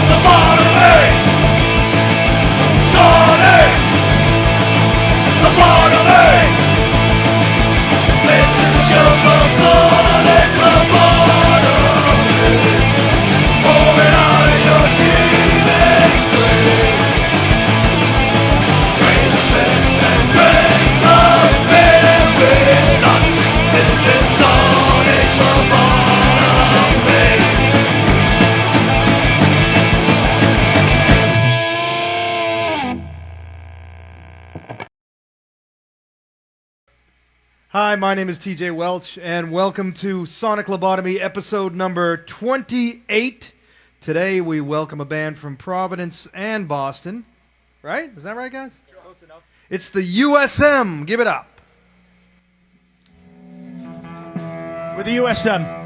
Lobotomy! Sonic! Lobotomy! This is the show called Sonic Lobotomy. Moving out of your TV screen. Raise a fist and drink a beer with us. This is Sonic Lobotomy. Hi, my name is TJ Welch, and welcome to Sonic Lobotomy episode number 28. Today we welcome a band from Providence and Boston. Right? Is that right, guys? Close enough. It's the USM. Give it up. With the USM.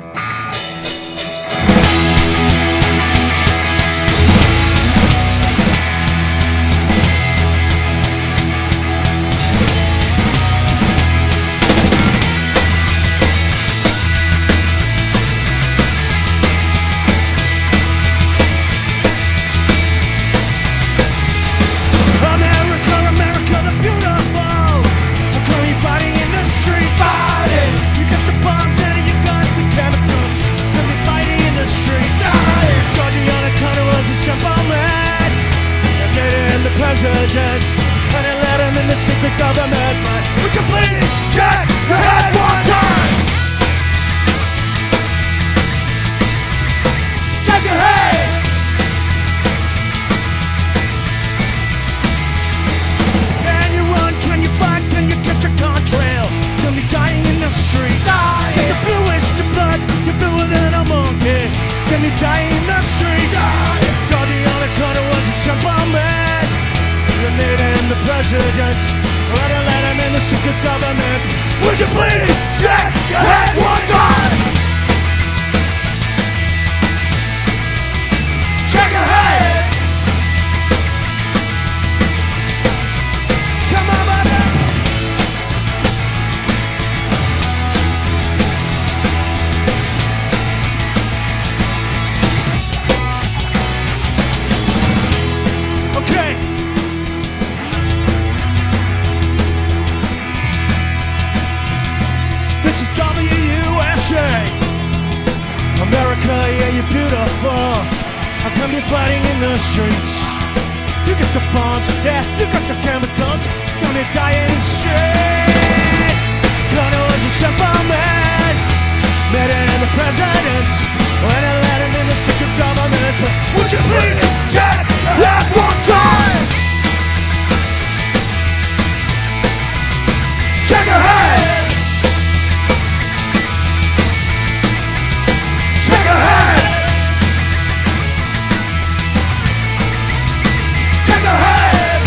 America the beautiful. I'm currently fighting in the streets. Fighting. You got the bombs and you got the chemicals. Currently fighting in the streets. Fighting. Georgia Antonelli was a simple man. They made him the president. And they let him in the secret government. But would you please check your head one time? Check your head. Can you fight? Can you catch a contrail? Can be dying in the streets. Dying. Get the bluest of blood, you're bluer than a monkey. Can be dying in the streets. Dying. Georgia Antonelli was a simple man. They made him the president. Or they let him in the secret government. Would you please check your head one time? Check your head. Come on, baby. Okay. This is WUSA. America, yeah, you're beautiful. How come you're fighting in the streets? You got the bombs, yeah, you got the chemicals. Gonna die in the streets. Gonna was a simple man. Met him the president. When I let him in the secret government. Would you please check that one time? Check your head. Check your head. Check your head.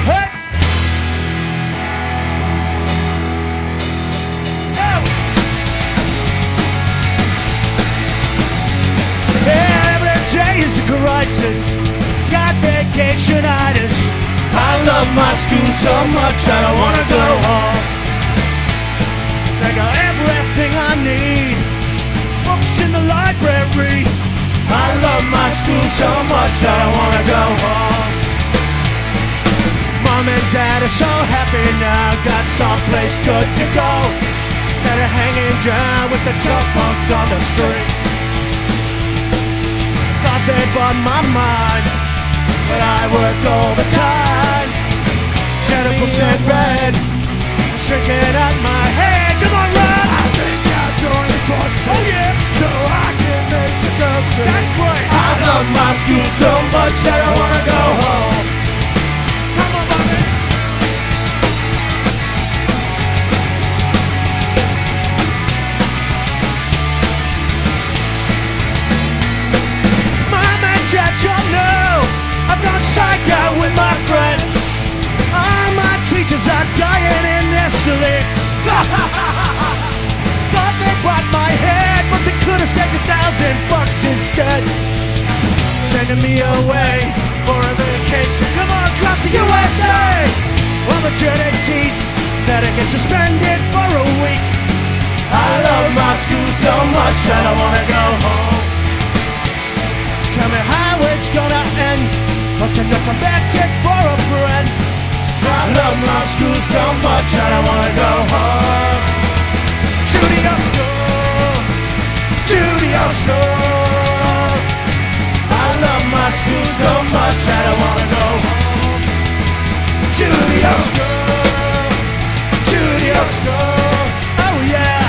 Hey. Every day is a crisis. Got vacationitis. I love my school so much I don't wanna go home. They got everything I need. Books in the library. I love my school so much I don't wanna go home. Mom and Dad are so happy now. Got someplace good to go. Instead of hanging down with the tough punks on the street. Thought they'd run my mind, but I work all the time. Tentacles and red, shrinking out my head. Come on, run! I think I'll join this one, oh yeah, so I can make some girls scream. That's great. I love my school so much that I wanna go home. Come on, baby. Mom and Dad don't know I've gone psycho with my friends. All my teachers are dying in their sleep. Thought they'd wipe my head, but they could have saved $1,000 instead. Sending me away for a vacation. Come on, across the USA. Well, the dirty teats better get suspended for a week. I love my school so much that I much I don't wanna go home. Judy school, Judy school. I love my school so much I don't wanna go home. Judy school, Judy school. Oh yeah,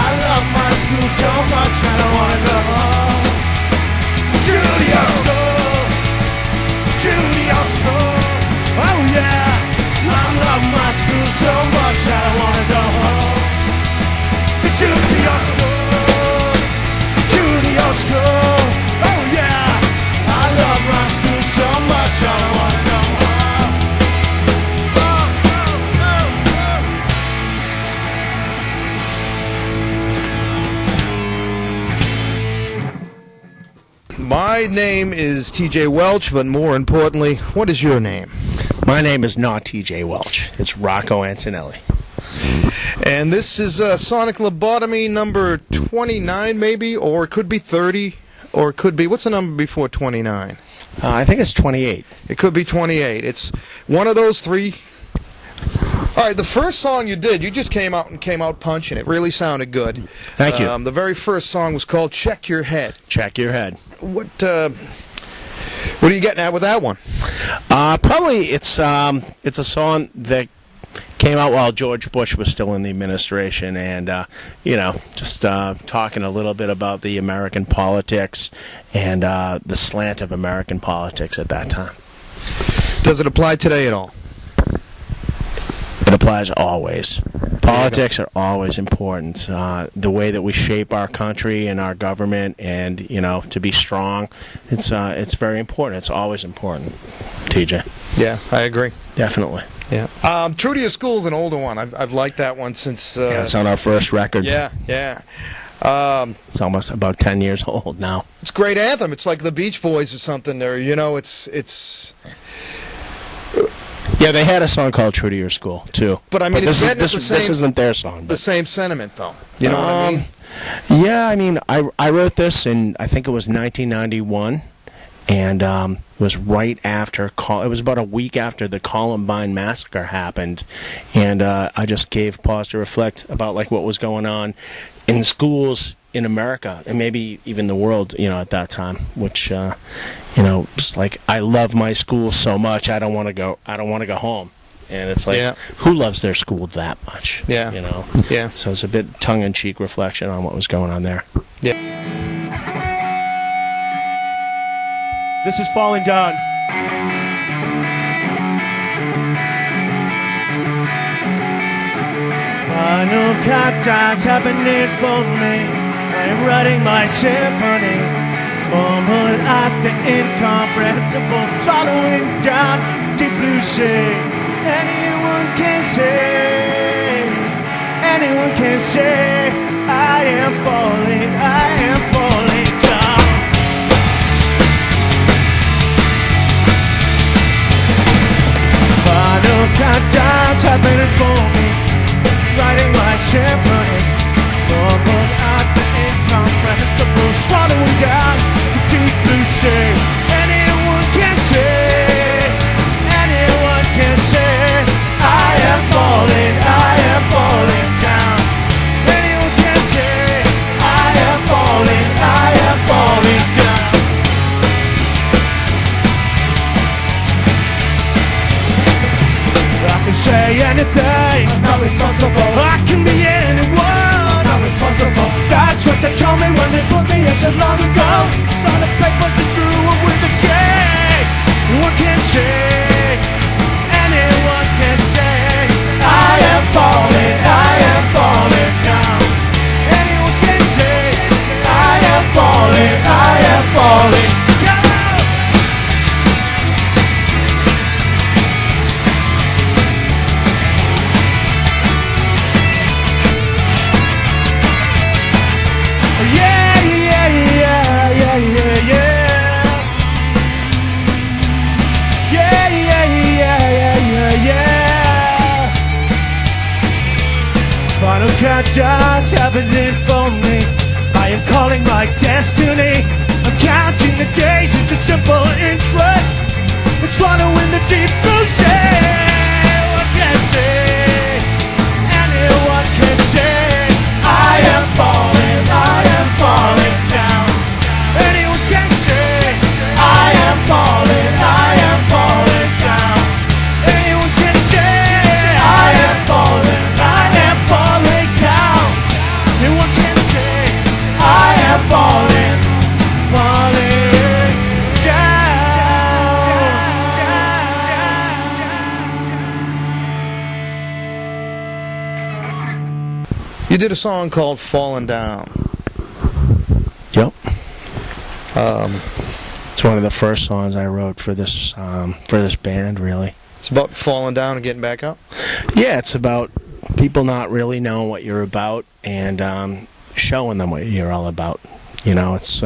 I love my school so much I don't wanna go home. Judy school, Judy school. Oh yeah, I love my school so much I don't wanna go home. Judy school, Judy school. Oh yeah, I love my school so much I don't wanna go home. My name is TJ Welch, but more importantly, what is your name? My name is not TJ Welch. It's Rocco Antonelli. And this is Sonic Lobotomy number 29, maybe, or it could be 30, or it could be, what's the number before 29? I think it's 28. It could be 28. It's one of those three. All right, the first song you did, you just came out punching. It really sounded good. Thank you. The very first song was called Check Your Head. Check your head. What are you getting at with that one? Probably it's a song that came out while George Bush was still in the administration, and just talking a little bit about the American politics and the slant of American politics at that time. Does it apply today at all? It applies always. Politics are always important. The way that we shape our country and our government, and to be strong, it's very important. It's always important. TJ. Yeah, I agree. Definitely. Yeah. True to Your School is an older one. I've liked that one since. Yeah, it's on our first record. Yeah. It's almost about 10 years old now. It's a great anthem. It's like the Beach Boys or something. There, it's. Yeah, they had a song called "True to Your School" too. But I mean, this this isn't their song. The same sentiment, though. You know what I mean? Yeah, I mean, I wrote this in, I think it was 1991, and it was right after it was about a week after the Columbine massacre happened, and I just gave pause to reflect about like what was going on in schools in America and maybe even the world, at that time, which just like, I love my school so much I don't want to go home. And it's like, who loves their school that much? Yeah. Yeah. So it's a bit tongue-in-cheek reflection on what was going on there. Yeah. This is Falling Down. Final countdown's happening for me. I am writing my symphony, mumbling at the incomprehensible, swallowing down deep blue sea. Anyone can say, I am falling down. Final countdown's happening for me, writing my symphony, mumbling at the incomprehensible, swallowing down the deep blue sea. Anyone can say, I am falling down. Anyone can say, I am falling down. I can say anything, I'm not responsible. I can be anyone, I'm not responsible. That's what they told me when they put me here so long ago. Saw the papers and threw away the game. Anyone can say, I am falling down. Anyone can say, I am falling down. Final countdown's happening for me. I am calling my destiny. I'm counting the days into simple interest. It's swallowing the deep blue sea. What can I say? You did a song called "Falling Down." Yep. It's one of the first songs I wrote for this band, really. It's about falling down and getting back up? Yeah, it's about people not really knowing what you're about and showing them what you're all about. You know, it's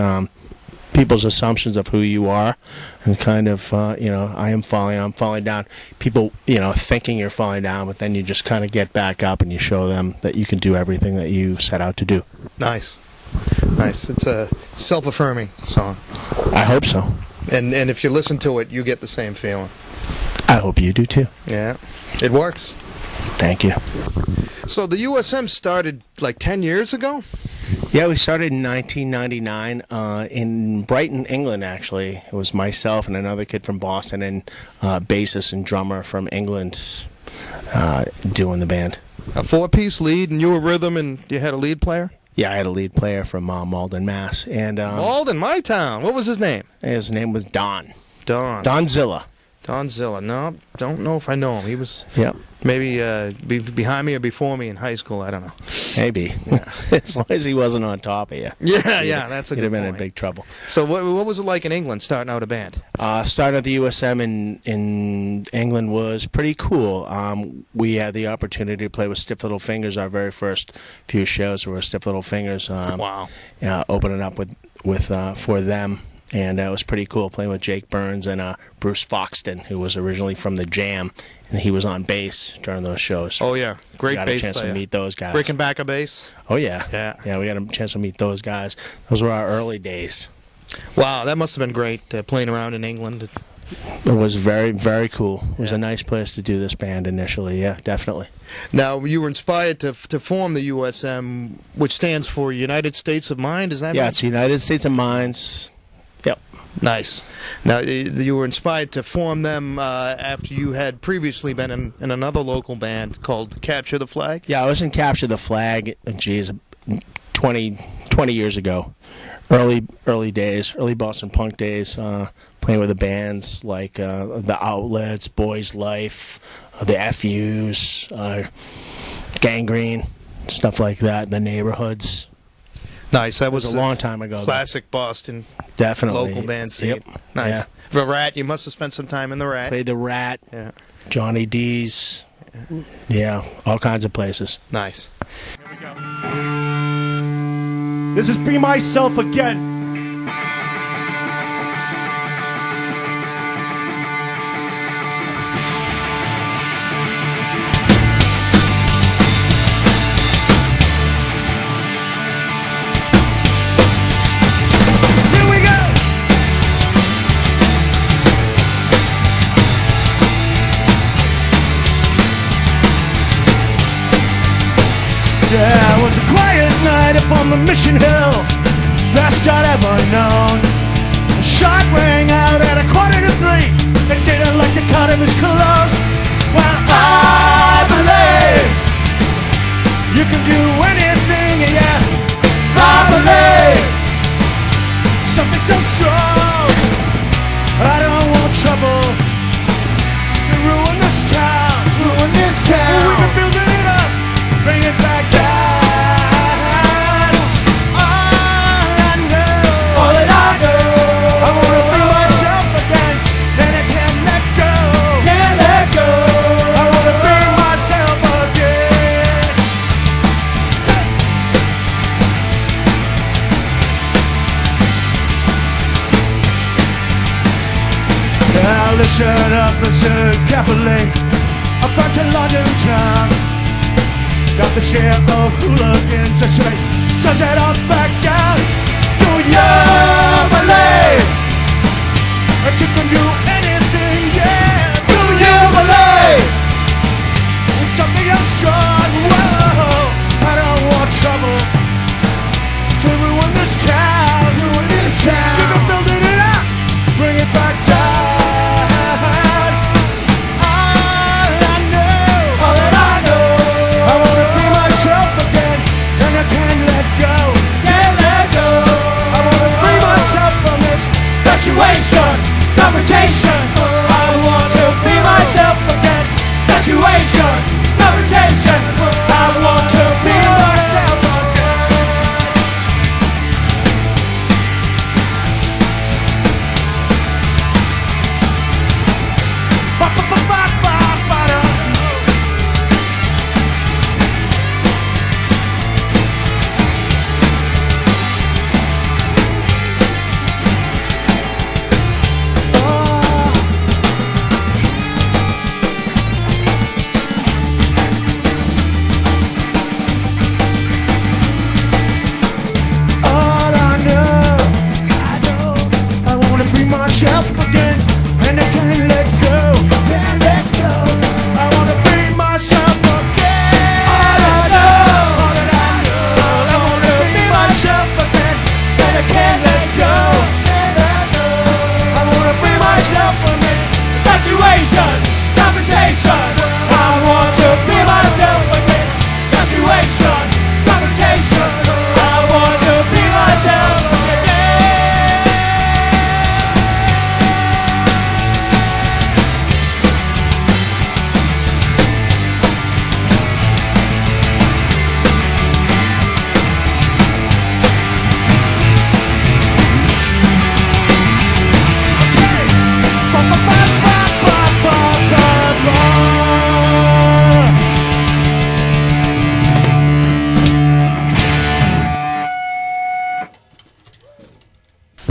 people's assumptions of who you are and kind of, I'm falling down. People, thinking you're falling down, but then you just kind of get back up and you show them that you can do everything that you set out to do. Nice. It's a self-affirming song. I hope so. And if you listen to it, you get the same feeling. I hope you do too. Yeah, it works. Thank you. So the USM started like 10 years ago? Yeah, we started in 1999 in Brighton, England, actually. It was myself and another kid from Boston and bassist and drummer from England doing the band. A four-piece lead, and you were rhythm, and you had a lead player? Yeah, I had a lead player from Malden, Mass. And Malden, my town. What was his name? His name was Don. Don Zilla. Don Zilla. No, don't know if I know him. He was maybe behind me or before me in high school. I don't know. Maybe. Yeah. As long as he wasn't on top of you. Yeah, that's a good point. He'd have been in big trouble. So what was it like in England starting out a band? Starting at the USM in England was pretty cool. We had the opportunity to play with Stiff Little Fingers. Our very first few shows were Stiff Little Fingers. Wow. Opening up with for them. And it was pretty cool playing with Jake Burns and Bruce Foxton, who was originally from the Jam, and he was on bass during those shows. Oh yeah, great bass player. Got a chance to meet those guys. Breaking back a bass. Oh yeah, we got a chance to meet those guys. Those were our early days. Wow, that must have been great playing around in England. It was very, very cool. It was a nice place to do this band initially. Yeah, definitely. Now, you were inspired to form the USM, which stands for United States of Mind. Is that right? right? It's United States of Minds. Yep. Nice. Now, you were inspired to form them after you had previously been in another local band called Capture the Flag? Yeah, I was in Capture the Flag, 20 years ago. Early days, early Boston punk days, playing with the bands like The Outlets, Boys Life, the FUs, Gangrene, stuff like that, the Neighborhoods. Nice. That was a long time ago. Classic Boston. Definitely. Local band scene. Yep. Nice. Yeah. The Rat, you must have spent some time in the Rat. Played the Rat. Yeah. Johnny D's. Yeah, all kinds of places. Nice. Here we go. This is Be Myself Again. Yeah, it was a quiet night up on the Mission Hill, best I'd ever known. A shot rang out at 2:45. They didn't like the cut of his clothes. Well, I believe you can do anything, yeah. I believe something so strong. I don't want trouble to ruin this town. Ruin this town. We've been building it up, bring it back down. All that I know, I wanna be myself again, and I can't let go. Can't let go. I wanna be myself again. Now listen up, listen carefully. A bunch of London town got the share of hooligans to say, so set up back down. Do you believe that you can do anything, yeah? Do you believe in something else strong? Whoa, I don't want trouble to ruin this town. Ruin this town. Keep on building it up, bring it back down. Situation, confrontation. I want to be myself again. Situation, confrontation. I want to be myself.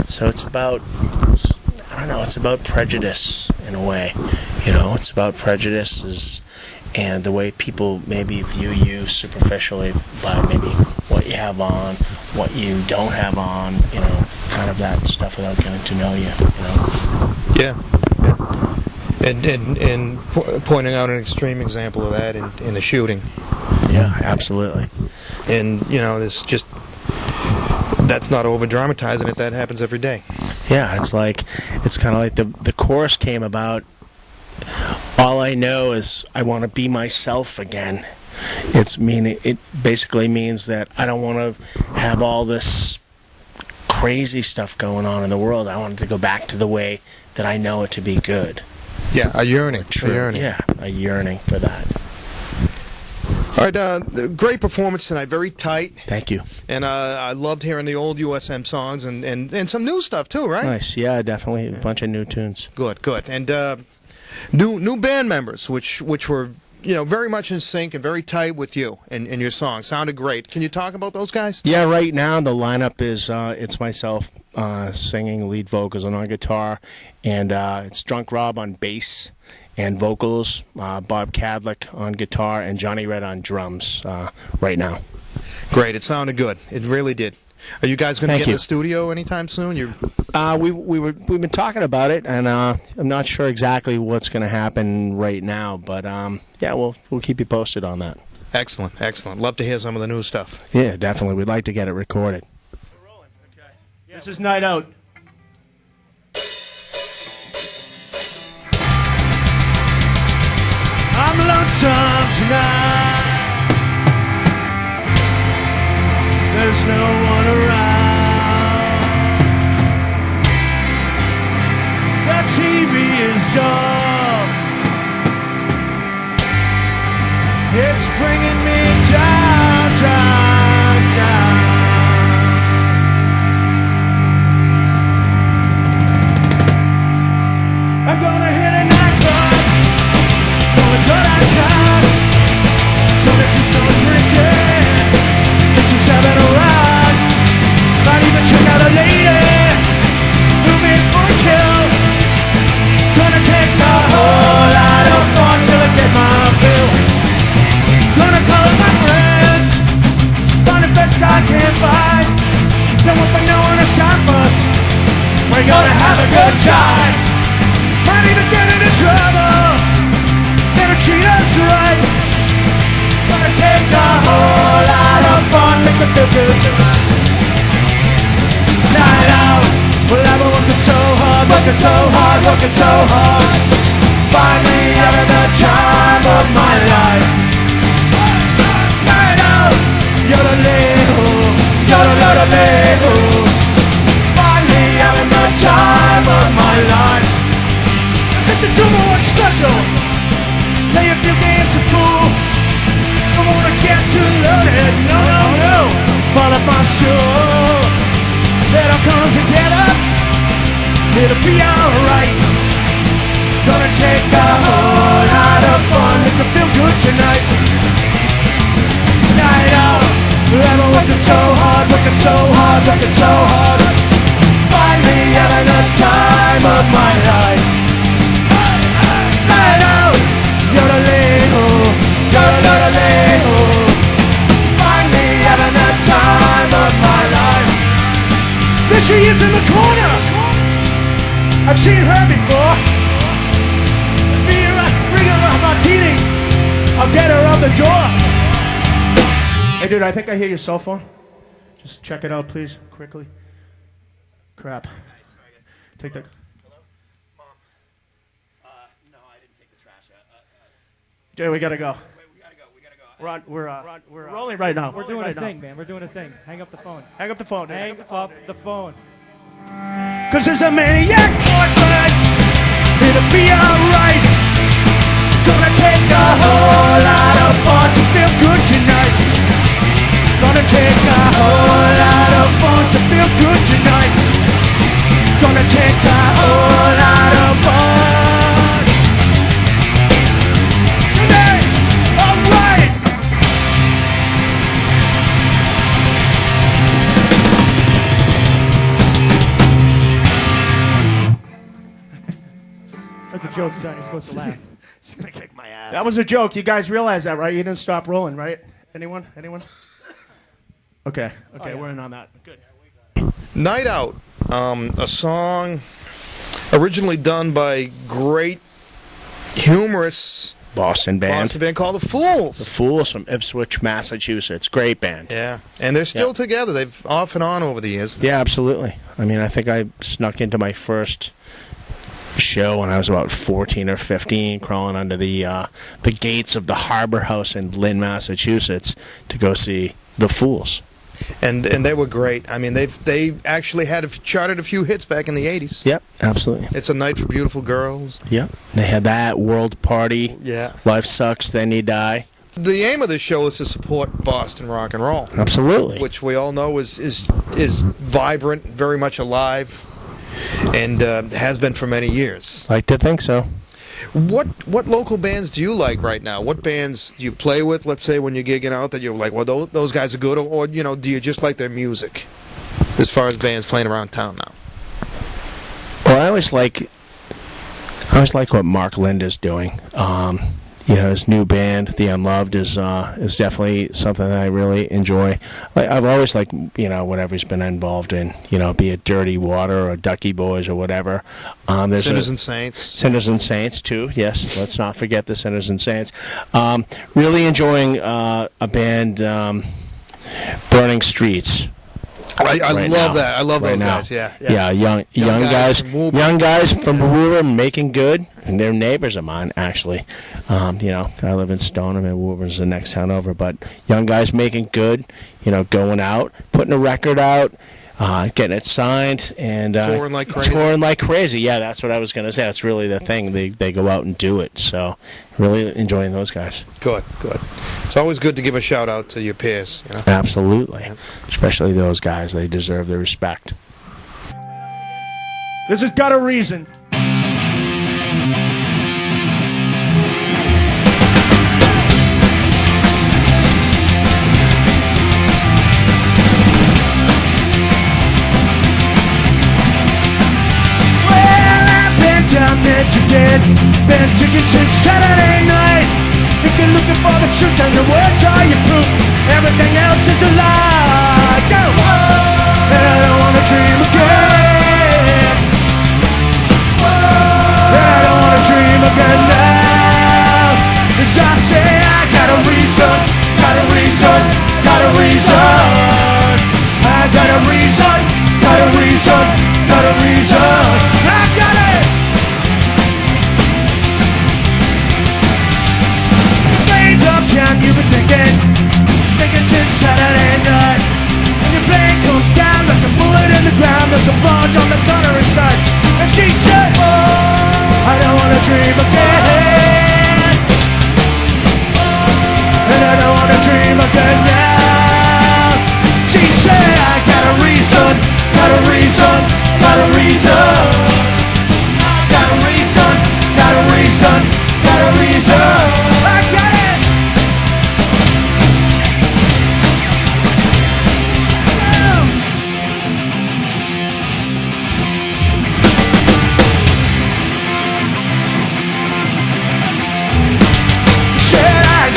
So it's about, I don't know, it's about prejudice in a way. It's about prejudices and the way people maybe view you superficially by maybe what you have on, what you don't have on, kind of that stuff without getting to know you, Yeah. And pointing out an extreme example of that in the shooting. Yeah, absolutely. And, there's just, that's not over-dramatizing it. That happens every day. Yeah, it's kind of like the chorus came about, all I know is I want to be myself again. It basically means that I don't want to have all this crazy stuff going on in the world. I want it to go back to the way that I know it to be good. Yeah, a yearning. True. A yearning. Yeah, a yearning for that. All right, great performance tonight. Very tight. Thank you. And I loved hearing the old USM songs and some new stuff too, right? Nice. Yeah, definitely a bunch of new tunes. Good. And new band members, which were very much in sync and very tight with you and your song. Sounded great. Can you talk about those guys? Yeah, right now the lineup is it's myself singing lead vocals and on guitar, and it's Drunk Rob on bass and vocals, Bob Cadlick on guitar, and Johnny Red on drums right now. Great. It sounded good. It really did. Are you guys going to get in the studio anytime soon? We've been talking about it, and I'm not sure exactly what's going to happen right now, but yeah, we'll keep you posted on that. Excellent. Love to hear some of the new stuff. Yeah, definitely. We'd like to get it recorded. We're rolling. Okay. Yeah. This is Night Out. I'm lonesome tonight. There's no one around. The TV is dull. It's bringing me down. I'm gonna hit a nightclub. Gonna go downtown. Gonna do some drinking. Get some seven around. Might even check out a lady. Move in for a kill. Gonna take a whole lot of fun till I get my fill. Gonna call up my friends. Find the best I can find. Then we'll find no one to stop us. We're gonna have a good time. Might even get into trouble. Never treat us right. Gonna take a whole lot of fun. Make me feel good tonight. Night out. Well, I've been working so hard. Finally having the time of my life. Night out. Yodelay-ho. Finally having the time of my life. I think the double one special. Play a few games of pool. Don't wanna get too loaded. No. Fall up my stool. It all comes together. It'll be alright. Gonna take a whole lot of fun. Make me feel good tonight. Night out. I've been working so hard. Finally having the time of my life. Night out. Yodelay-ho. Finally having the time of my life. There she is in the corner. I've seen her before. Bring her a martini. I'll get her out the door. Hey dude, I think I hear your cell phone. Just check it out please, quickly. Crap. Take that. Hello? Mom. No, I didn't take the trash out. Jay, we gotta go. Wait, we gotta go. We're rolling right now. We're doing a thing, man. We're doing a thing. Hang up the phone. Hang up the phone. Hang up the phone. Cause there's a maniac boyfriend. It'll be alright. Gonna take a whole lot of fun to feel good tonight. Gonna take a whole lot of fun to feel good tonight. Gonna take a whole lot of fun. Tonight, alright. a joke, son. You're supposed to laugh. She's gonna kick my ass. That was a joke. You guys realize that, right? You didn't stop rolling, right? Anyone? Okay, yeah. we're in on that. Good. Night Out, a song originally done by great, humorous Boston band. called The Fools. The Fools from Ipswich, Massachusetts. Great band. Yeah, and they're still together. They've off and on over the years. Yeah, absolutely. I mean, I think I snuck into my first show when I was about 14 or 15, crawling under the gates of the Harbor House in Lynn, Massachusetts, to go see The Fools. And they were great. I mean, they actually charted a few hits back in the 80s. Yep, absolutely. It's a Night for Beautiful Girls. Yep. They had that, World Party, Yeah. Life Sucks, Then You Die. The aim of this show is to support Boston rock and roll, Absolutely. which we all know is vibrant, very much alive, and has been for many years. Like to think so. What local bands do you like right now? What bands do you play with, let's say, when you're gigging out that you're like, well, those guys are good, or do you just like their music as far as bands playing around town now? Well, I always like what Mark Linda's doing. His new band, The Unloved, is definitely something that I really enjoy. I've always liked, whatever he's been involved in, be it Dirty Water or Ducky Boys or whatever. There's Sinners and Saints. Sinners and Saints, too, yes. Let's not forget the Sinners and Saints. Really enjoying a band, Burning Streets. I right love now. that. I love Right those now. guys. Yeah. Young guys from Woburn. young guys from Woburn making good, and they're neighbors of mine actually. I live in Stoneham, and Woburn's the next town over. But young guys making good, going out, putting a record out, getting it signed, and Touring like crazy. Touring like crazy. Yeah, that's what I was going to say. That's really the thing. They go out and do it. So really enjoying those guys. Good. It's always good to give a shout out to your peers. Absolutely, especially those guys. They deserve the respect. This has got a reason. Michigan, been drinking since Saturday night. If you're looking for the truth, then the words are your proof. Everything else is a lie. Go! And I don't wanna dream again. And I don't wanna dream again now. As I say, I got a reason, got a reason, got a reason. I got a reason, got a reason, got a reason. I got it! Uptown, you've been thinking, sinking since Saturday night. When your plane comes down like a bullet in the ground, there's a barge on the gunner inside. And she said, I don't wanna dream again. And I don't wanna dream again now. She said, I got a reason, got a reason, got a reason. Got a reason, got a reason, got a reason. I got it.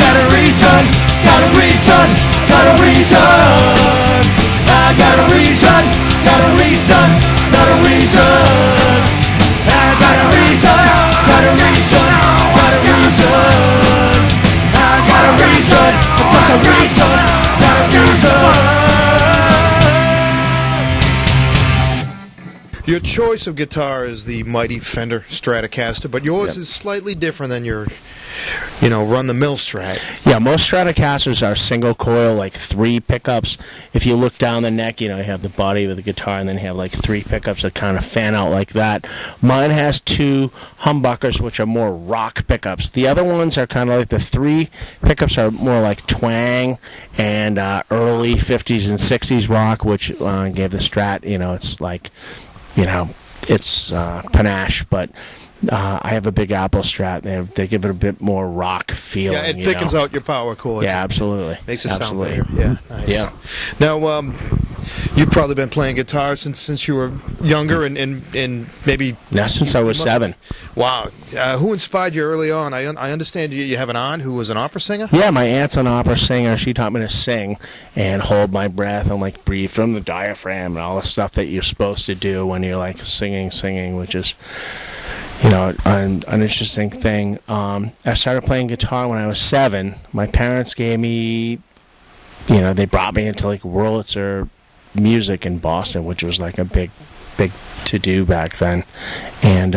Got a reason, got a reason. I got a reason, got a reason, got a reason. I got a reason, got a reason, got a reason. I got a reason, got a reason, got a reason. Your choice of guitar is the mighty Fender Stratocaster, but yours is slightly different than your, run-the-mill Strat. Yeah, most Stratocasters are single coil, like 3 pickups. If you look down the neck, you have the body of the guitar, and then you have like 3 pickups that kind of fan out like that. Mine has 2 humbuckers, which are more rock pickups. The other ones are kind of like the 3 pickups are more like twang and early 50s and 60s rock, which gave the Strat, it's like, it's panache, but I have a Big Apple Strat. They give it a bit more rock feeling. Yeah, it thickens out your power chords. Yeah, absolutely. Makes it absolutely. sound better. Yeah, nice. Yeah. Now, You've probably been playing guitar since you were younger, and maybe... Now, since I was 7. Wow. Who inspired you early on? I understand you have an aunt who was an opera singer? Yeah, my aunt's an opera singer. She taught me to sing and hold my breath and, like, breathe from the diaphragm and all the stuff that you're supposed to do when you're, like, singing, which is, you know, an interesting thing. I started playing guitar when I was 7. My parents gave me, you know, they brought me into, like, Wurlitzer music in Boston, which was, like, a big to-do back then, and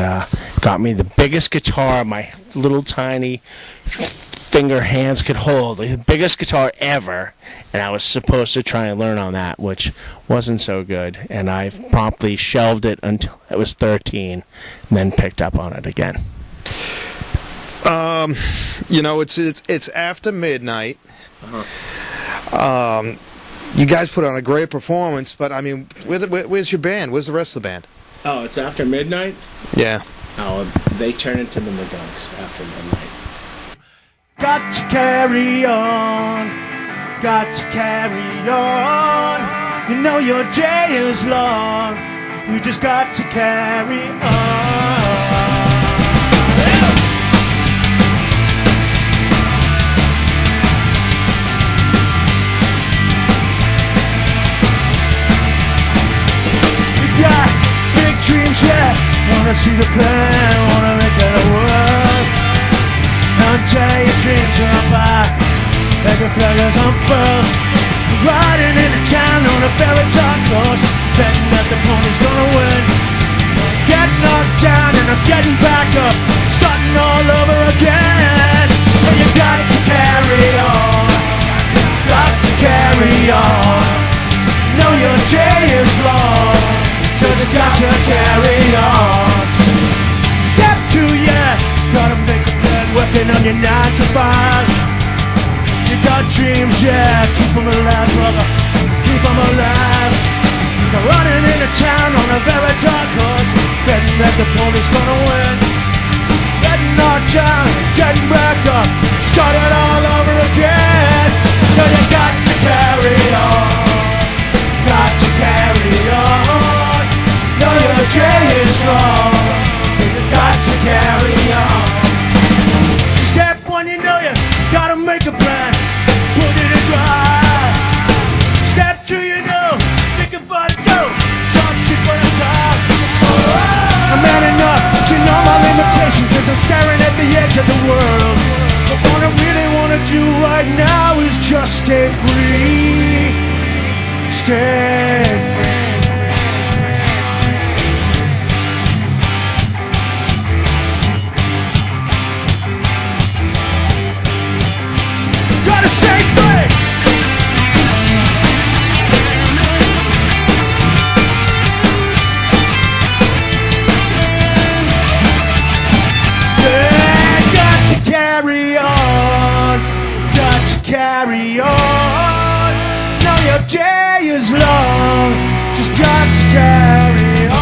got me the biggest guitar my little tiny finger hands could hold, like the biggest guitar ever, and I was supposed to try and learn on that, which wasn't so good, and I promptly shelved it until I was 13, and then picked up on it again. You know, it's after midnight. You guys put on a great performance, but I mean, where's your band? Where's the rest of the band? Oh, it's after midnight? Yeah. Oh, they turn into the Mcgunks after midnight. Got to carry on, got to carry on. You know your day is long, you just got to carry on. You got big dreams, yeah, wanna see the plan, wanna make it work. Until your dreams are by, like a flag is unfurled. Riding into town on a very dark horse, betting that the pony's gonna win. Getting knocked down and I'm getting back up, starting all over again. But you got to carry on, got to carry on. Know your day is long, just got to carry on. Step 2, yeah, gotta make a plan, working on your 9 to 5. You got dreams, yeah, keep them alive, brother, keep them alive. Now running into town on a very dark horse, betting that the pony's gonna win. Getting knocked down, getting back up, starting all over again. So you got to carry on, got to carry on. Know your day is long, you got to carry on. Step 1, you know you gotta make a plan, put it in drive. Step 2, you know, think about it, go, don't you put it top. I'm man enough to know my limitations as I'm staring at the edge of the world. But what I really wanna do right now is just stay free, stay free. Gotta stay free. Yeah, got to carry on, got to carry on. Know your day is long, just got to carry on.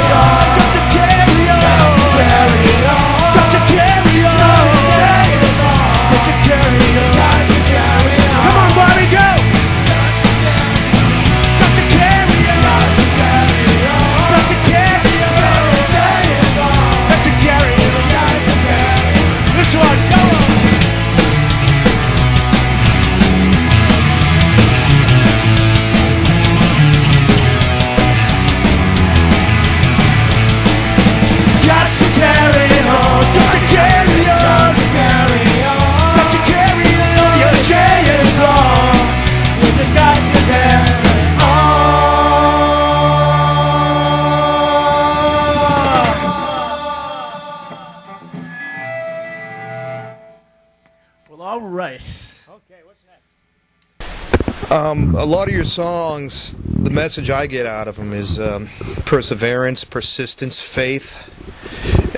Got to carry on, got to carry on. Got to carry on, got to carry on. Come on, Bobby, go. Got to carry on, got to carry on. Got to carry on. This one, go on. Got to carry on, got to carry on, got to carry on. Your day is long, we just got to carry on. Well, all right. Okay, what's next? A lot of your songs, the message I get out of them is perseverance, persistence, faith,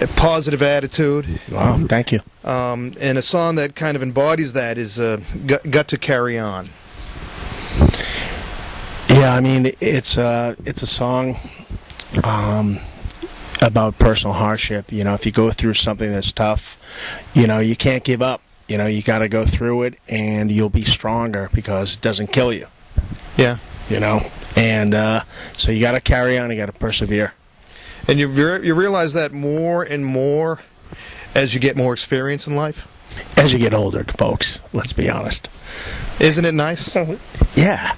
a positive attitude. Wow, thank you. And a song that kind of embodies that is Got to Carry On. Yeah, I mean, it's a song about personal hardship. You know, if you go through something that's tough, you know, you can't give up. you know, you got to go through it, and you'll be stronger because it doesn't kill you. Yeah. You know, and so you got to carry on. You got to persevere. And you realize that more and more as you get more experience in life? As you get older, folks, let's be honest. Isn't it nice? Yeah.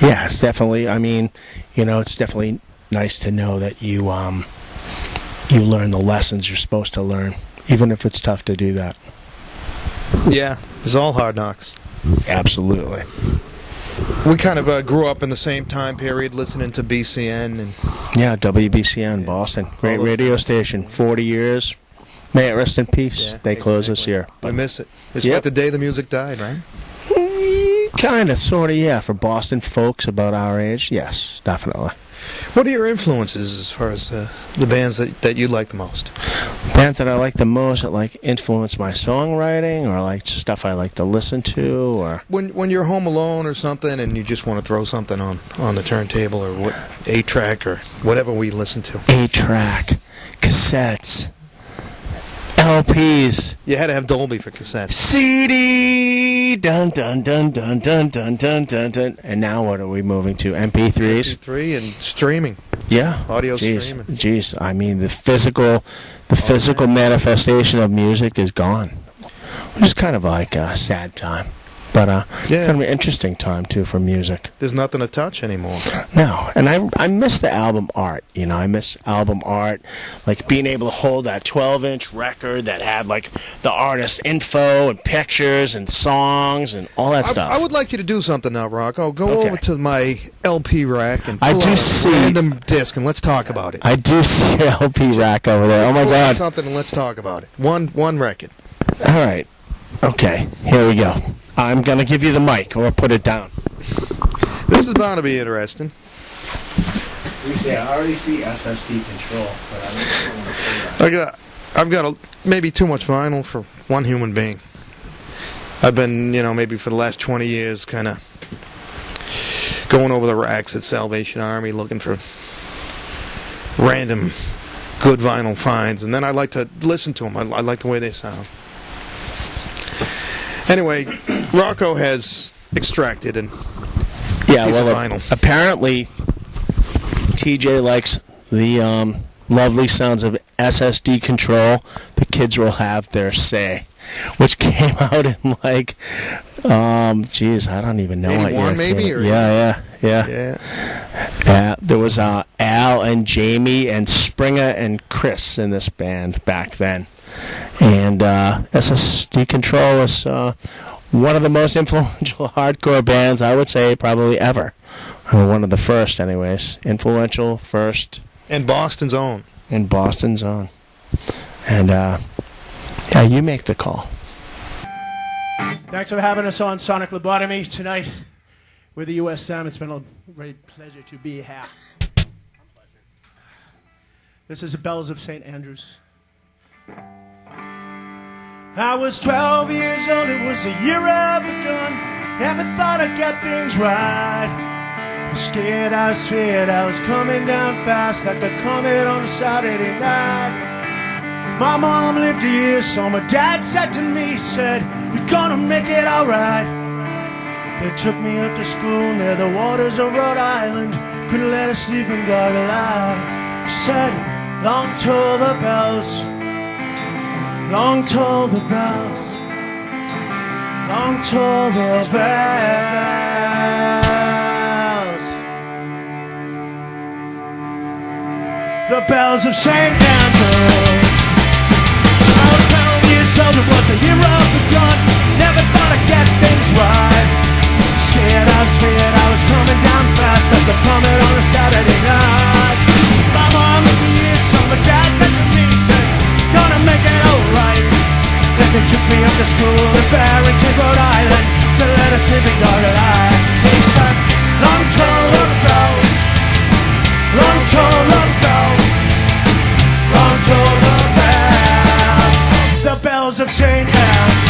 Yeah, it's definitely, I mean, you know, it's definitely nice to know that you learn the lessons you're supposed to learn, even if it's tough to do that. Yeah, it's all hard knocks. Absolutely. We kind of grew up in the same time period listening to BCN. And yeah, WBCN, Boston. Great radio station. 40 years. May it rest in peace. Yeah, they close this year. We miss it. It's Yep. like the day the music died, right? Kind of, sort of, yeah. For Boston folks about our age, yes, definitely. What are your influences as far as the bands that you like the most? Bands that I like the most that like influence my songwriting, or like stuff I like to listen to, or When you're home alone or something and you just want to throw something on the turntable or what 8-track or whatever we listen to. 8-track, cassettes, LPs, You had to have Dolby for cassettes. CD, dun dun dun dun dun dun dun dun dun. And now what are we moving to? MP3s? MP3 and streaming. Yeah. Audio Jeez. streaming. Jeez, I mean the physical manifestation of music is gone, which is kind of like a sad time, but Yeah. kind of an interesting time too for music. There's nothing to touch anymore. No, and I miss the album art. You know, I miss album art, like being able to hold that 12-inch record that had like the artist info and pictures and songs and all that stuff. I would like you to do something now, Rocco. Go Okay. over to my LP rack and I pull do out see- a random disc and let's talk about it. I do see an LP rack over there. Oh my Pull out God! something and let's talk about it. One record. All right, okay, here we go. I'm gonna give you the mic, or put it down. This is bound to be interesting. I already see SSD control, but I've got maybe too much vinyl for one human being. I've been, maybe for the last 20 years kind of going over the racks at Salvation Army looking for random good vinyl finds, and then I like to listen to them. I like the way they sound. Anyway, Rocco has extracted and yeah, piece of well, vinyl. apparently TJ likes the lovely sounds of SSD control. The kids will have their say, which came out in like, geez, I don't even know what 81 year. maybe, or Yeah. There was Al and Jamie and Springer and Chris in this band back then. And SSD Control was one of the most influential hardcore bands, I would say, probably ever. Or one of the first, anyways. Influential, first. And Boston's own. In Boston's own. And, yeah, you make the call. Thanks for having us on Sonic Lobotomy tonight with the USM. It's been a great pleasure to be here. This is the Bells of St. Andrews. I was 12 years old, it was the year of the gun. Never thought I'd get things right. I was scared, I was feared, I was coming down fast like a comet on a Saturday night. My mom lived a year, so my dad said to me, said, "You're gonna make it alright." They took me up to school near the waters of Rhode Island. Couldn't let a sleeping dog lie. He said, "Long toll the bells, long toll the bells, long toll the bells." The bells of St. Andrews. I was 12 years old, it was a year of the gun. Never thought I'd get things right. Scared, I was scared, I was coming down fast like a comet on a Saturday night. My mom was the year, so my dad said to me, said, "Gonna make it alright." Then they took me up to school in Barrington, Rhode Island, to let a sleeping dog lie. He said, "Long toll the bells, long toll the bells, long toll the bells, the bells of St. Anne's."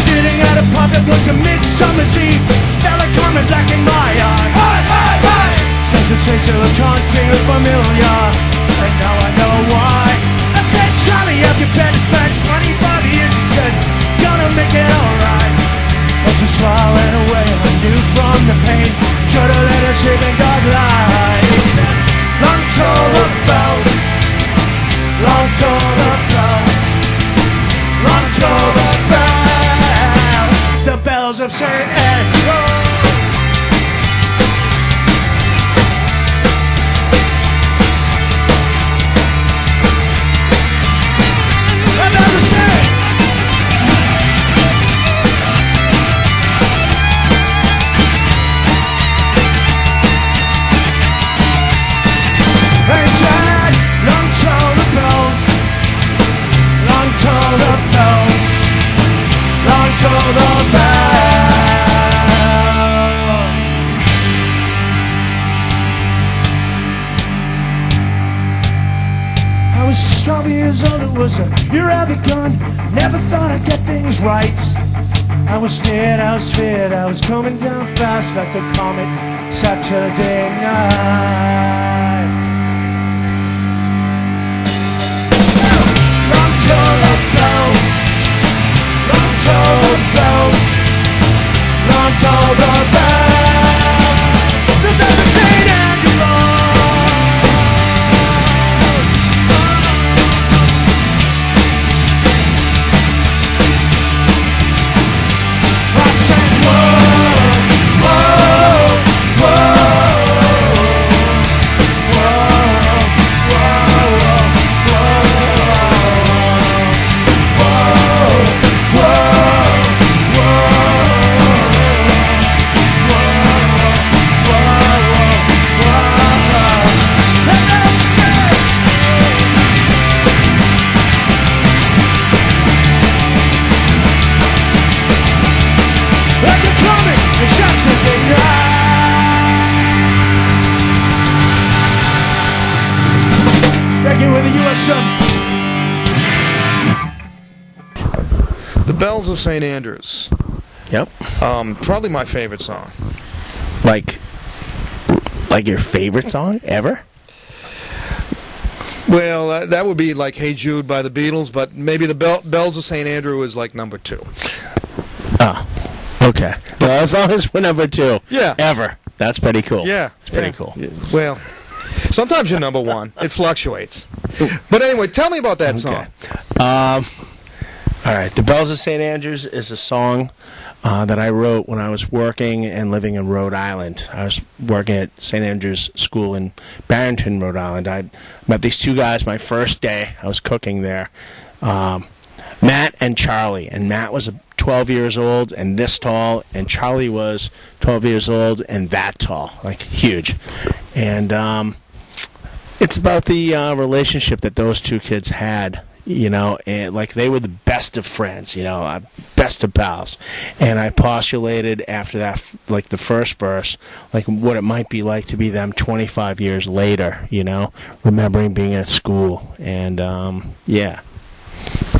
Sitting at a pub, it was a midsummer's eve. Felt a comet black in my eye. Hey, hey, hey! Sensation of taunting and familiar, and now I know why. I said, "Charlie, have you been spent 25 years?" He said, it alright. But you swallowed away I knew from the pain. Should've let a sleeping dog lie. He said, long toll the bells, long toll the bells, long toll the bells, the bells of St. Andrews. They said, long toll the bells, long toll the bells, long toll the bells. I was 12 years old, it was a year out of the gun. Never thought I'd get things right. I was scared, I was feared, I was coming down fast like a comet Saturday night. Long toll the bells, long toll the bells, long toll the bells, the bells of St. Andrews. I said, whoa, whoa, like a comet, the shots of the night. Thank you with the U.S. The Bells of St. Andrews. Yep. Probably my favorite song. Like your favorite song ever? Well, that would be like Hey Jude by the Beatles, but maybe the Bells of St. Andrew is like number 2. Oh, okay. Well, as long as we're number 2. Yeah. Ever. That's pretty cool. Yeah. It's pretty cool. Yeah. Well, sometimes you're number 1. It fluctuates. But anyway, tell me about that song. All right. The Bells of St. Andrews is a song that I wrote when I was working and living in Rhode Island. I was working at St. Andrews School in Barrington, Rhode Island. I met these two guys my first day. I was cooking there. Matt and Charlie. And Matt was 12 years old and this tall, and Charlie was 12 years old and that tall, like huge. And it's about the relationship that those two kids had, you know, and like they were the best of friends, you know, best of pals. And I postulated after that, like the first verse, like what it might be like to be them 25 years later, you know, remembering being at school. And yeah,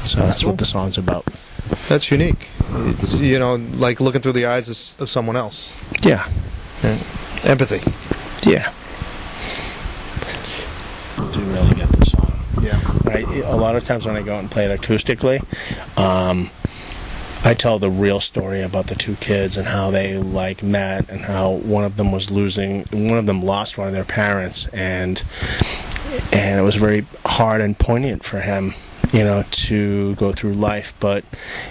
so that's what the song's about. That's unique. You know, like looking through the eyes of someone else. Yeah. Empathy. Yeah. I do really get the song. Yeah. A lot of times when I go out and play it acoustically, I tell the real story about the two kids and how they like met and how one of them lost one of their parents, and it was very hard and poignant for him, you know, to go through life. But,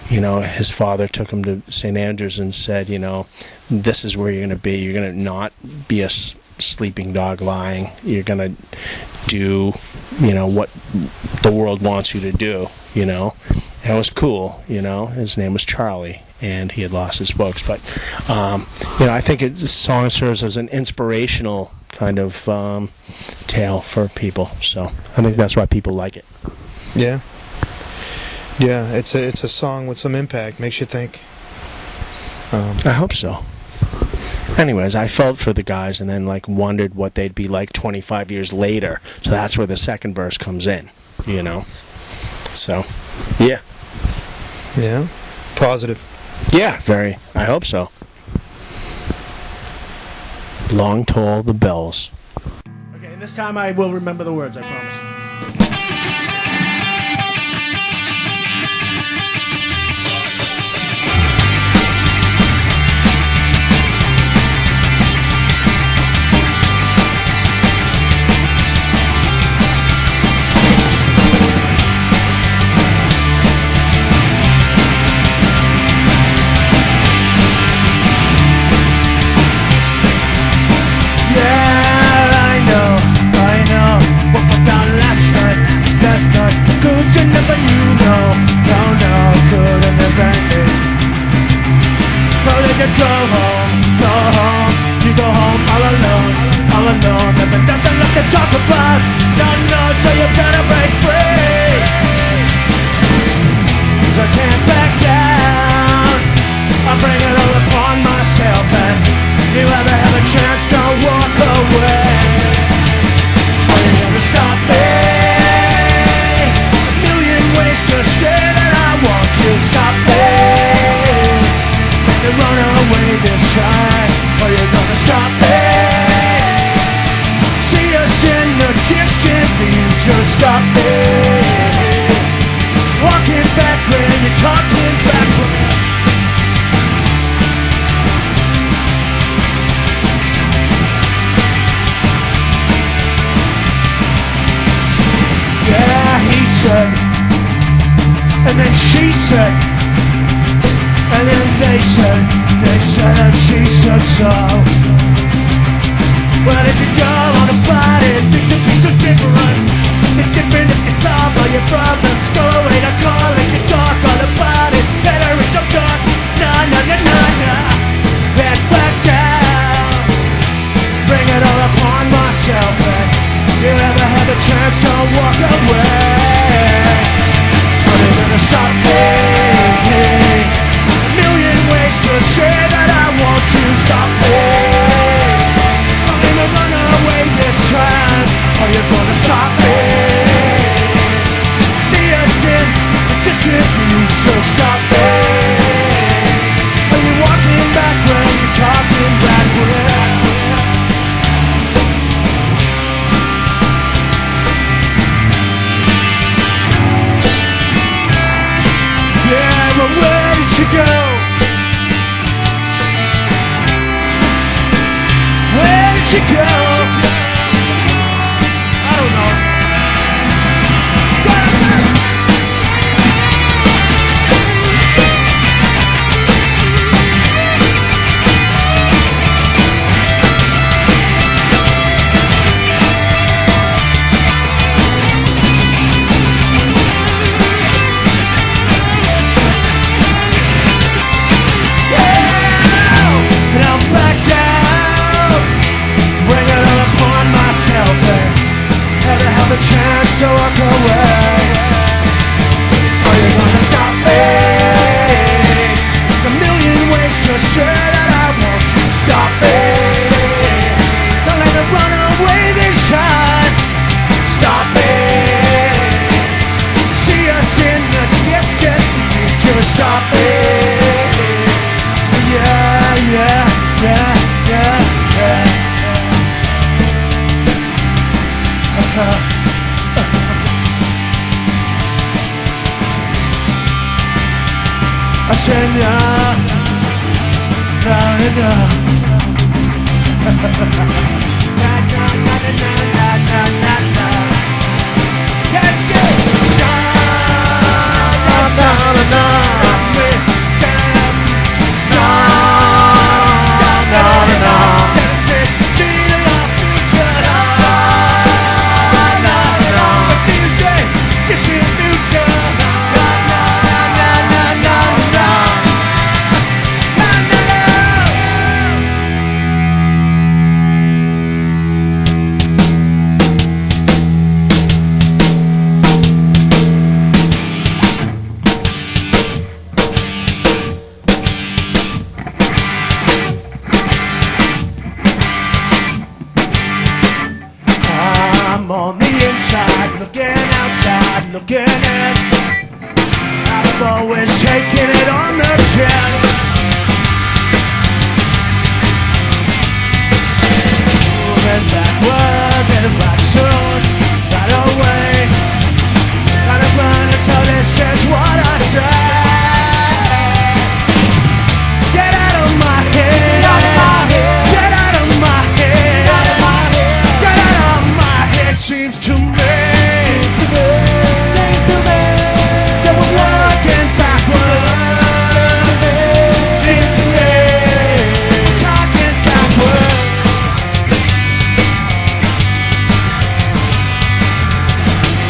you know, his father took him to St. Andrews and said, you know, this is where you're going to be. You're going to not be a sleeping dog lying. You're going to do, you know, what the world wants you to do, you know. And it was cool, you know. His name was Charlie, and he had lost his folks. But, you know, I think this song serves as an inspirational kind of tale for people. So I think that's why people like it. Yeah. Yeah, it's a song with some impact. Makes you think. I hope so. Anyways, I felt for the guys and then like wondered what they'd be like 25 years later. So that's where the second verse comes in, you know. So, yeah. Yeah. Positive. Yeah, very. I hope so. Long toll the bells. Okay, and this time I will remember the words, I promise. stop me. Walking back when you're talking backward. Yeah, he said, and then she said, and then they said, and she said so. Well, if you go on about it, things would be so different. It's different if you solve all your problems. Go away, don't call it, you talk all about it. Better it's your talk, nah. Head back down, bring it all upon myself. You ever had the chance to walk away? Are they gonna stop me? A million ways to say that I want you. Stop me. I'm gonna run away this time. Are you gonna stop me? See us in a distant future. Stop me. Are you walking back when you're talking backward? Where did she go? Where did she go? I don't know. A chance to walk away. Are you gonna stop me? There's a million ways to say that I want you. Stop me. Don't let it run away this time. Stop me. See us in the distant future. Stop me. Yeah. I said no. I'm on the inside, looking outside, looking in. I've always taken it on the chin. Moving backwards and back soon, right away. Trying to run, so this is what I say. Get out of my head, get out of my head, get out of my head, get out of my head. Seems to me that we're working backwards. Seems to me we're talking backwards.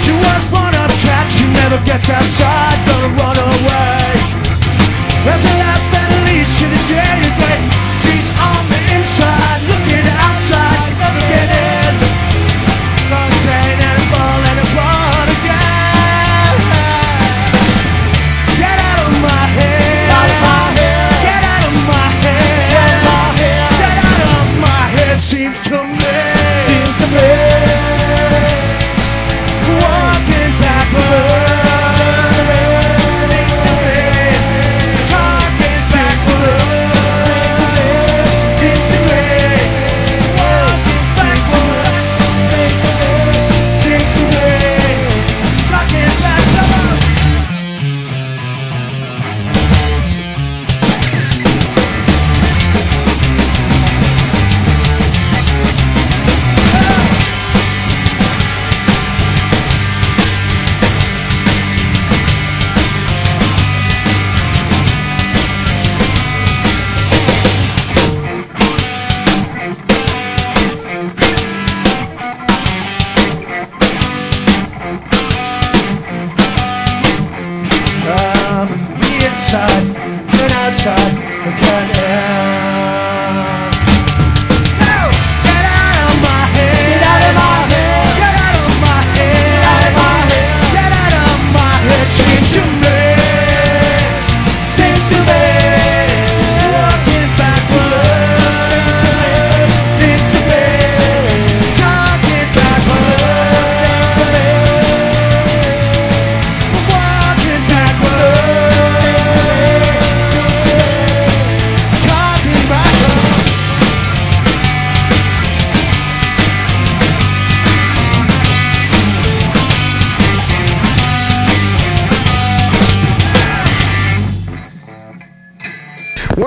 She was born up track, she never gets outside, gonna run away.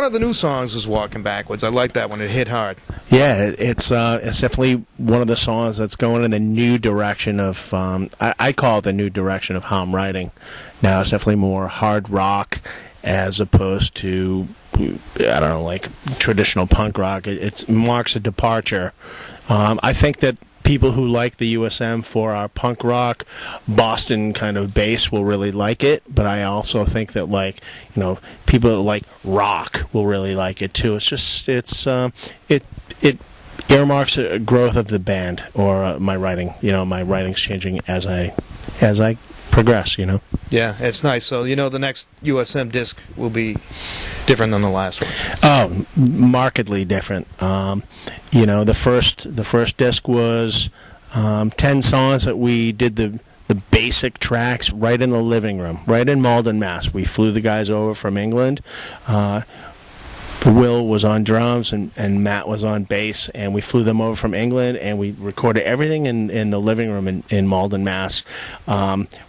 of the new songs was Walking Backwards. I like that one. It hit hard. Yeah, it's definitely one of the songs that's going in the new direction of, I call it the new direction of how I'm writing. Now it's definitely more hard rock as opposed to, I don't know, like traditional punk rock. It marks a departure. I think that people who like the USM for our punk rock, Boston kind of bass will really like it, but I also think that, like, you know, people that like rock will really like it too. It's just, it earmarks a growth of the band or my writing. You know, my writing's changing as I progress, you know. Yeah, it's nice. So, you know, the next USM disc will be different than the last one. Oh, markedly different. You know, the first disc was 10 songs that we did the basic tracks right in the living room, right in Malden, Mass. We flew the guys over from England. Will was on drums and Matt was on bass, and we flew them over from England, and we recorded everything in the living room in Malden, Mass,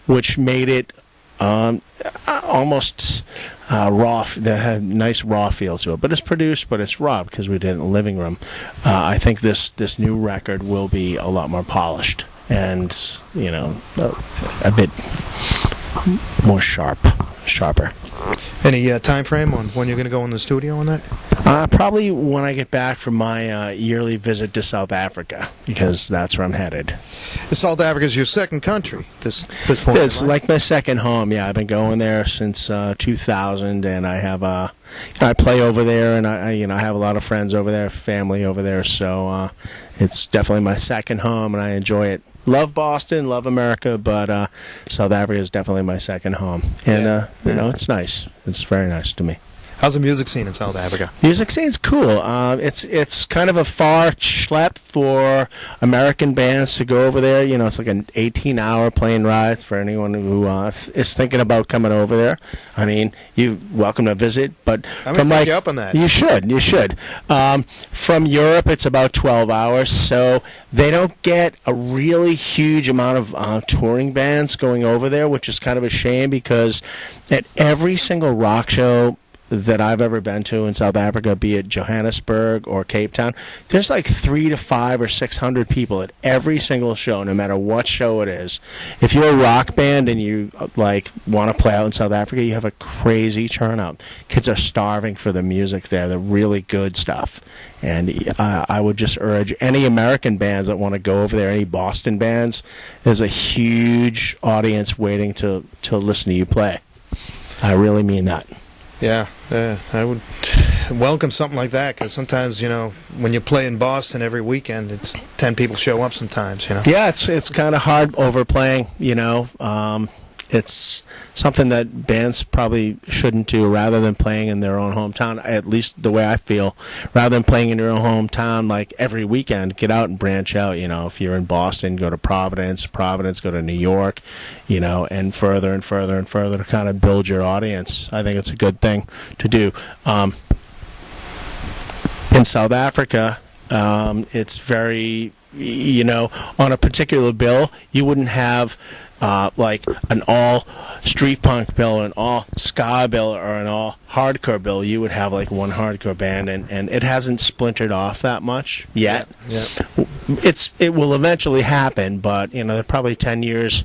which made it almost raw. That had a nice raw feel to it, but it's produced, but it's raw because we did it in the living room. I think this new record will be a lot more polished and, you know, a bit more sharper. Any time frame on when you're going to go in the studio on that? Probably when I get back from my yearly visit to South Africa, because that's where I'm headed. South Africa is your second country. This point. It's like my second home. Yeah, I've been going there since 2000, and I have I play over there, and I have a lot of friends over there, family over there. So it's definitely my second home, and I enjoy it. Love Boston, love America, but South Africa is definitely my second home. And, you know, it's nice. It's very nice to me. How's the music scene in South Africa? Music scene's cool. It's kind of a far schlep for American bands to go over there. You know, it's like an 18-hour plane ride for anyone who is thinking about coming over there. I mean, you're welcome to visit, but I'm going to take you up on that. You should. From Europe, it's about 12 hours, so they don't get a really huge amount of touring bands going over there, which is kind of a shame because at every single rock show that I've ever been to in South Africa, be it Johannesburg or Cape Town, there's like 300 to 500 or 600 people at every single show, no matter what show it is. If you're a rock band and you like want to play out in South Africa, you have a crazy turnout. Kids are starving for the music there, the really good stuff. And I would just urge any American bands that want to go over there, any Boston bands, there's a huge audience waiting to listen to you play. I really mean that. Yeah, I would welcome something like that, because sometimes, you know, when you play in Boston every weekend, it's 10 people show up sometimes, you know. Yeah, it's kind of hard overplaying, you know. It's something that bands probably shouldn't do rather than playing in their own hometown, at least the way I feel. Rather than playing in your own hometown like every weekend, get out and branch out. You know, if you're in Boston, go to Providence, go to New York, you know, and further and further and further to kind of build your audience. I think it's a good thing to do. In South Africa, it's very, you know, on a particular bill, you wouldn't have like an all street punk bill, an all ska bill, or an all hardcore bill. You would have like one hardcore band, and it hasn't splintered off that much yet. Yeah. It will eventually happen, but you know, they're probably 10 years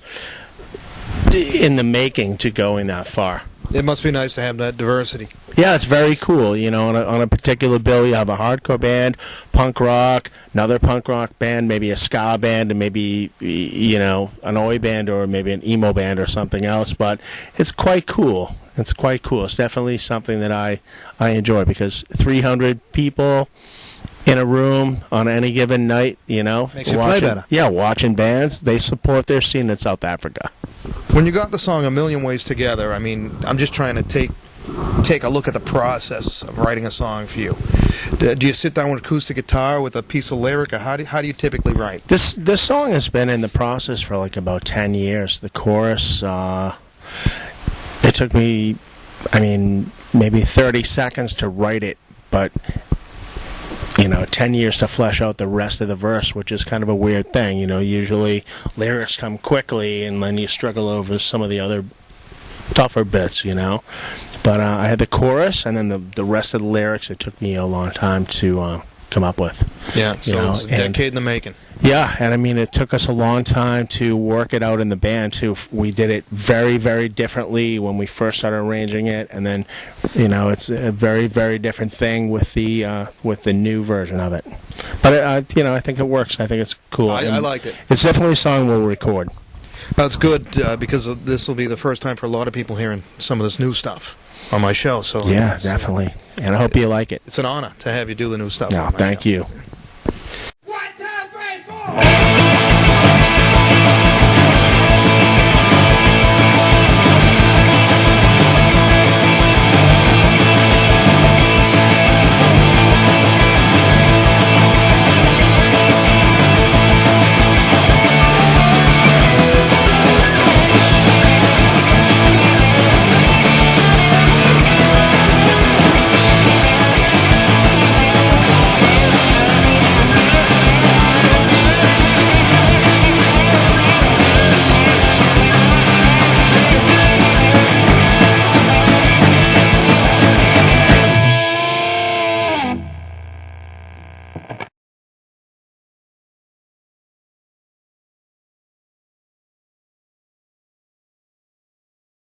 in the making to going that far. It must be nice to have that diversity. Yeah, it's very cool. You know, on a particular bill, you have a hardcore band, punk rock, another punk rock band, maybe a ska band, and maybe, you know, an oi band or maybe an emo band or something else. But it's quite cool. It's quite cool. It's definitely something that I enjoy, because 300 people in a room on any given night, you know, makes you play better. Yeah, watching bands, they support their scene in South Africa. When you got the song A Million Ways Together, I mean, I'm just trying to take a look at the process of writing a song for you. Do you sit down with acoustic guitar with a piece of lyric, or how do you typically write? This song has been in the process for like about 10 years. The chorus, it took me, I mean, maybe 30 seconds to write it, but you know, 10 years to flesh out the rest of the verse, which is kind of a weird thing. You know, usually lyrics come quickly, and then you struggle over some of the other tougher bits, you know. But I had the chorus, and then the rest of the lyrics. It took me a long time to come up with. Yeah, so you know, it was a decade in the making. Yeah, and I mean, it took us a long time to work it out in the band too. We did it very, very differently when we first started arranging it, and then, you know, it's a very, very different thing with the new version of it. But you know, I think it works. I think it's cool. I liked it. It's definitely a song we'll record. That's good because this will be the first time for a lot of people hearing some of this new stuff on my show. So Yeah, definitely. And I hope you like it. It's an honor to have you do the new stuff. No, on my thank show. you.